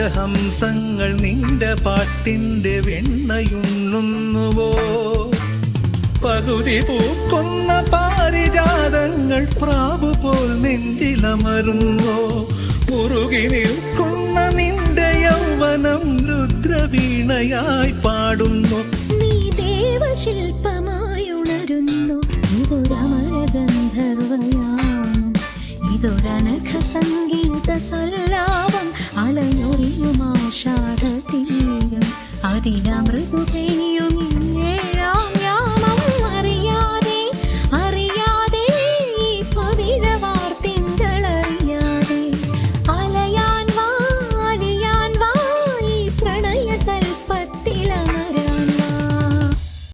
രാജഹംസങ്ങൾ നിന്റെ പാട്ടിന്റെ വെണ്ണയുണ്ണുന്നുവോ? പകുതി പൂക്കുന്ന പാരിജാതങ്ങൾ പ്രാവു പോൽ നെഞ്ചിലമരുന്നോ? ഉറുകി നിൽക്കുന്ന നിന്റെ യൗവനം രുദ്രവീണയായി പാടുന്നു. നീ ദേവശില്പമായി ഉണരുന്നു. ഇതൊരമരഗന്ധർവയാനം, ഇതൊരനഘ സംഗീത സല്ലാപം. അലയൊറിയുമാഷാഢതീരം അതിലമ